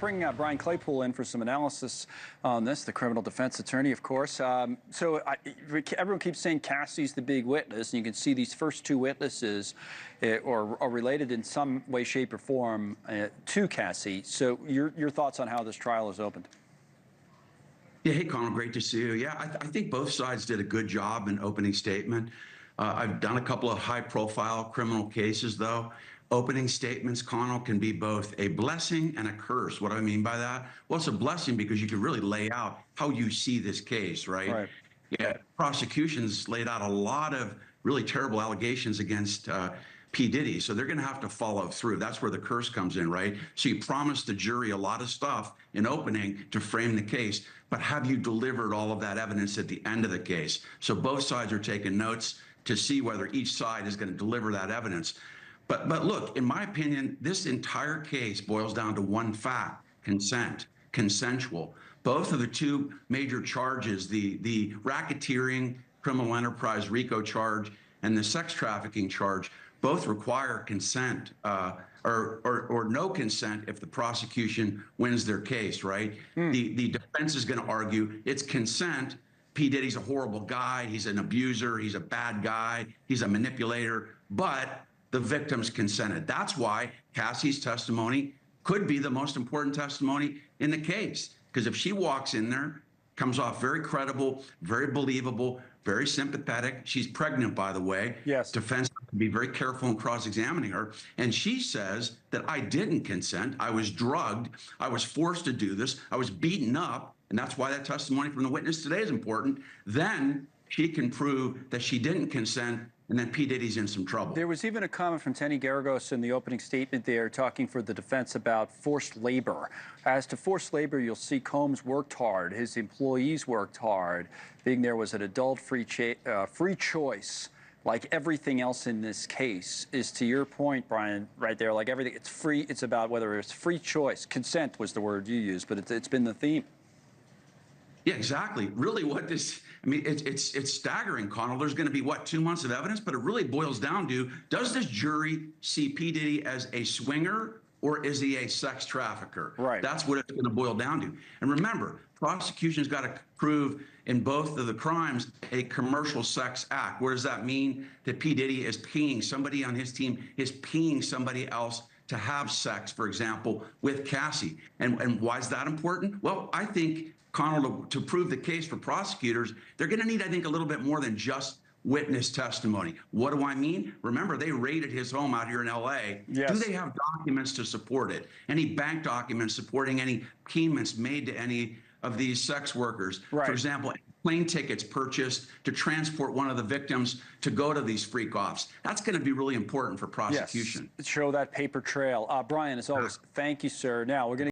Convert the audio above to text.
Bring Brian Claypool in for some analysis on this, the criminal defense attorney, of course. Everyone keeps saying Cassie's the big witness, and you can see these first two witnesses are related in some way, shape, or form to Cassie. So your thoughts on how this trial is opened? Yeah, hey, Connell, great to see you. Yeah, I think both sides did a good job in opening statement. I've done a couple of high-profile criminal cases, though. Opening statements, Connell, can be both a blessing and a curse. What do I mean by that? Well, it's a blessing because you can really lay out how you see this case, right? Right. Yeah, prosecutions laid out a lot of really terrible allegations against P. Diddy, so they're going to have to follow through. That's where the curse comes in, right? So you promised the jury a lot of stuff in opening to frame the case, but have you delivered all of that evidence at the end of the case? So both sides are taking notes to see whether each side is going to deliver that evidence. But look, in my opinion, this entire case boils down to one fact: consent, consensual. Both of the two major charges, the racketeering criminal enterprise RICO charge and the sex trafficking charge, both require consent or no consent if the prosecution wins their case, right? The defense is going to argue it's consent. P. Diddy's a horrible guy. He's an abuser. He's a bad guy. He's a manipulator. But the victims consented. That's why Cassie's testimony could be the most important testimony in the case. Because if she walks in there, comes off very credible, very believable, very sympathetic. She's pregnant, by the way. Yes. Defense can be very careful in cross-examining her. And she says that I didn't consent. I was drugged. I was forced to do this. I was beaten up. And that's why that testimony from the witness today is important. Then she can prove that she didn't consent, and then P. Diddy's in some trouble. There was even a comment from Tenny Garagos in the opening statement there talking for the defense about forced labor. As to forced labor, you'll see Combs worked hard. His employees worked hard. Being there was an adult free choice. Like everything else in this case is, to your point, Brian, right there, like everything, it's free. It's about whether it's free choice. Consent was the word you used, but it's been the theme. Yeah, exactly. Really, it's staggering, Connell. There's going to be, 2 months of evidence, but it really boils down to, does this jury see P. Diddy as a swinger or is he a sex trafficker? Right. That's what it's going to boil down to. And remember, prosecution's got to prove in both of the crimes a commercial sex act. What does that mean? That P. Diddy is paying somebody on his team, is paying somebody else to have sex, for example, with Cassie. And why is that important? Well, I think, Connell, to prove the case for prosecutors, they're going to need, I think, a little bit more than just witness testimony. What do I mean? Remember, they raided his home out here in L.A. Yes. Do they have documents to support it? Any bank documents supporting any payments made to any of these sex workers? Right. For example, plane tickets purchased to transport one of the victims to go to these freak-offs. That's going to be really important for prosecution. Yes. Show that paper trail. Brian, as always, thank you, sir. Now, we're going to